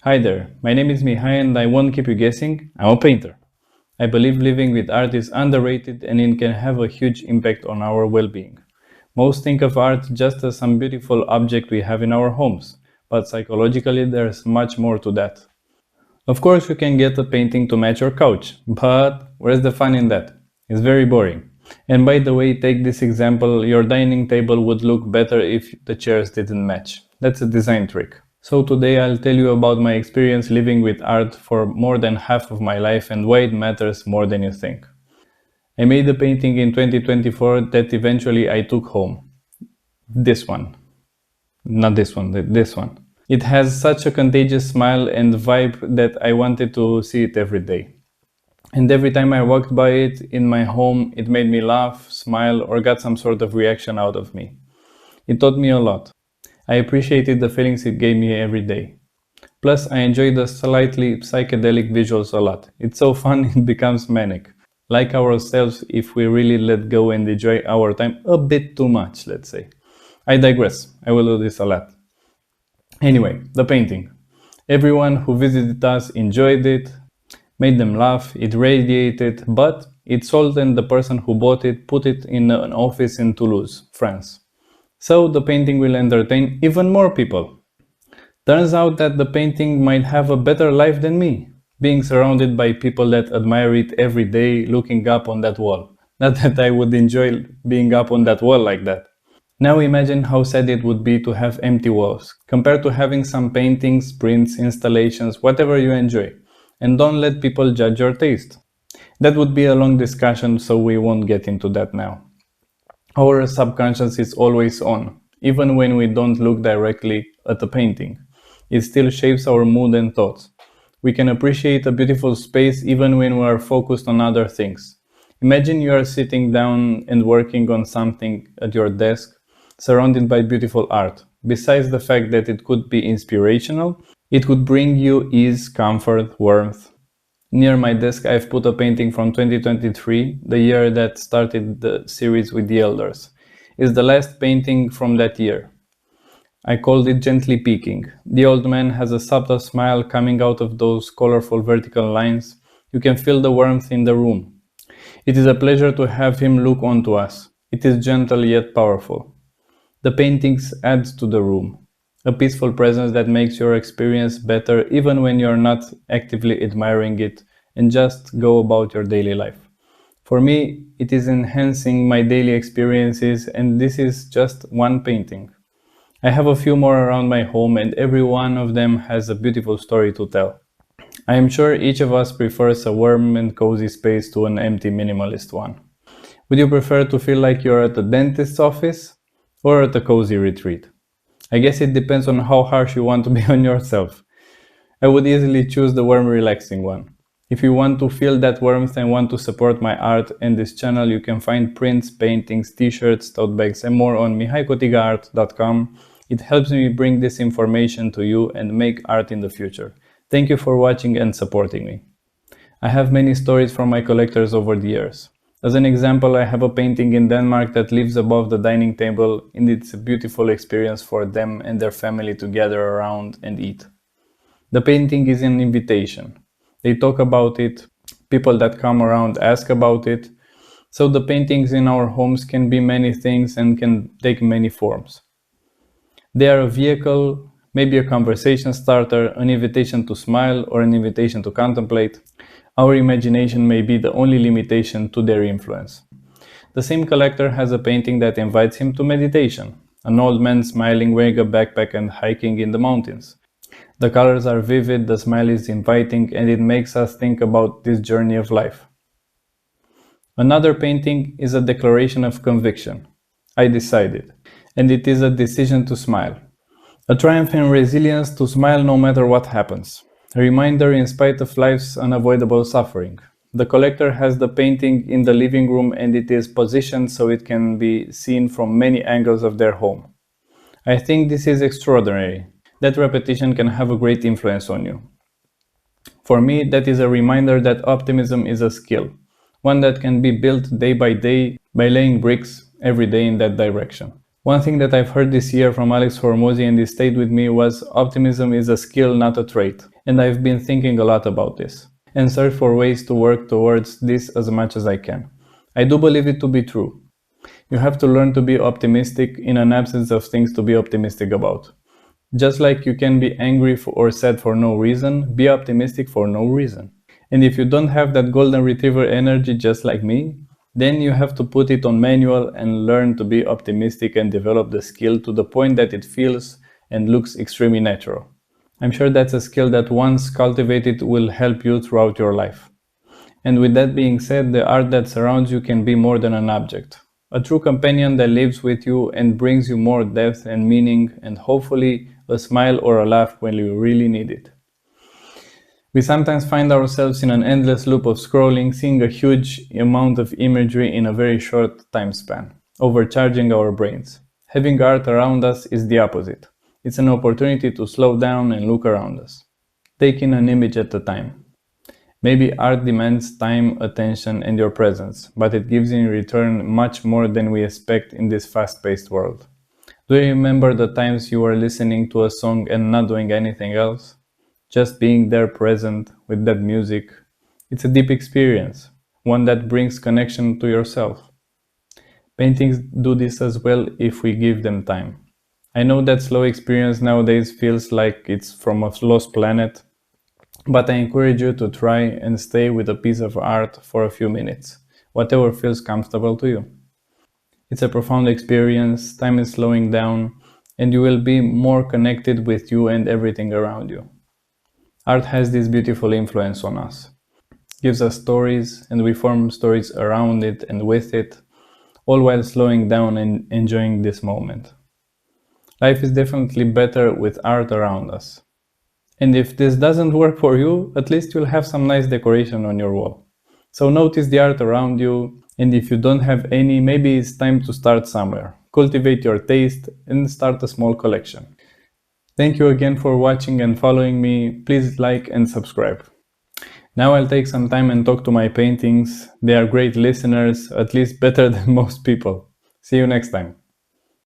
Hi there, my name is Mihai and I won't keep you guessing, I'm a painter. I believe living with art is underrated and it can have a huge impact on our well-being. Most think of art just as some beautiful object we have in our homes, but psychologically there's much more to that. Of course you can get a painting to match your couch, but where's the fun in that? It's very boring. And by the way, take this example, your dining table would look better if the chairs didn't match. That's a design trick. So today I'll tell you about my experience living with art for more than half of my life and why it matters more than you think. I made a painting in 2024 that eventually I took home. This one. Not this one, this one. It has such a contagious smile and vibe that I wanted to see it every day. And every time I walked by it in my home, it made me laugh, smile, or got some sort of reaction out of me. It taught me a lot. I appreciated the feelings it gave me every day. Plus, I enjoy the slightly psychedelic visuals a lot. It's so fun it becomes manic. Like ourselves if we really let go and enjoy our time a bit too much, let's say. I digress. I will do this a lot. Anyway, the painting. Everyone who visited us enjoyed it, made them laugh, it radiated, but it sold and the person who bought it put it in an office in Toulouse, France. So the painting will entertain even more people. Turns out that the painting might have a better life than me, being surrounded by people that admire it every day looking up on that wall. Not that I would enjoy being up on that wall like that. Now imagine how sad it would be to have empty walls, compared to having some paintings, prints, installations, whatever you enjoy. And don't let people judge your taste. That would be a long discussion, so we won't get into that now. Our subconscious is always on, even when we don't look directly at a painting. It still shapes our mood and thoughts. We can appreciate a beautiful space even when we are focused on other things. Imagine you are sitting down and working on something at your desk, surrounded by beautiful art. Besides the fact that it could be inspirational, it could bring you ease, comfort, warmth. Near my desk I've put a painting from 2023, the year that started the series with the elders. It's the last painting from that year. I called it Gently Peeking. The old man has a subtle smile coming out of those colorful vertical lines. You can feel the warmth in the room. It is a pleasure to have him look onto us. It is gentle yet powerful. The paintings add to the room. A peaceful presence that makes your experience better even when you're not actively admiring it and just go about your daily life. For me, it is enhancing my daily experiences and this is just one painting. I have a few more around my home and every one of them has a beautiful story to tell. I am sure each of us prefers a warm and cozy space to an empty minimalist one. Would you prefer to feel like you're at a dentist's office or at a cozy retreat? I guess it depends on how harsh you want to be on yourself. I would easily choose the warm, relaxing one. If you want to feel that warmth and want to support my art and this channel, you can find prints, paintings, t-shirts, tote bags and more on mihaicotigaart.com. It helps me bring this information to you and make art in the future. Thank you for watching and supporting me. I have many stories from my collectors over the years. As an example, I have a painting in Denmark that lives above the dining table and it's a beautiful experience for them and their family to gather around and eat. The painting is an invitation. They talk about it, people that come around ask about it. So the paintings in our homes can be many things and can take many forms. They are a vehicle, maybe a conversation starter, an invitation to smile or an invitation to contemplate. Our imagination may be the only limitation to their influence. The same collector has a painting that invites him to meditation. An old man smiling, wearing a backpack and hiking in the mountains. The colors are vivid, the smile is inviting, and it makes us think about this journey of life. Another painting is a declaration of conviction. I decided. And it is a decision to smile. A triumph in resilience to smile no matter what happens. A reminder in spite of life's unavoidable suffering. The collector has the painting in the living room and it is positioned so it can be seen from many angles of their home. I think this is extraordinary. That repetition can have a great influence on you. For me, that is a reminder that optimism is a skill, one that can be built day by laying bricks every day in that direction. One thing that I've heard this year from Alex Hormozy and it stayed with me was optimism is a skill, not a trait. And I've been thinking a lot about this and search for ways to work towards this as much as I can. I do believe it to be true. You have to learn to be optimistic in an absence of things to be optimistic about. Just like you can be angry or sad for no reason, be optimistic for no reason. And if you don't have that golden retriever energy just like me, then you have to put it on manual and learn to be optimistic and develop the skill to the point that it feels and looks extremely natural. I'm sure that's a skill that once cultivated will help you throughout your life. And with that being said, the art that surrounds you can be more than an object. A true companion that lives with you and brings you more depth and meaning and hopefully a smile or a laugh when you really need it. We sometimes find ourselves in an endless loop of scrolling, seeing a huge amount of imagery in a very short time span, overcharging our brains. Having art around us is the opposite. It's an opportunity to slow down and look around us, taking an image at a time. Maybe art demands time, attention, and your presence, but it gives in return much more than we expect in this fast-paced world. Do you remember the times you were listening to a song and not doing anything else? Just being there present with that music. It's a deep experience, one that brings connection to yourself. Paintings do this as well if we give them time. I know that slow experience nowadays feels like it's from a lost planet, but I encourage you to try and stay with a piece of art for a few minutes, whatever feels comfortable to you. It's a profound experience, time is slowing down, and you will be more connected with you and everything around you. Art has this beautiful influence on us. It gives us stories, and we form stories around it and with it, all while slowing down and enjoying this moment. Life is definitely better with art around us. And if this doesn't work for you, at least you'll have some nice decoration on your wall. So notice the art around you, and if you don't have any, maybe it's time to start somewhere. Cultivate your taste and start a small collection. Thank you again for watching and following me. Please like and subscribe. Now I'll take some time and talk to my paintings. They are great listeners, at least better than most people. See you next time.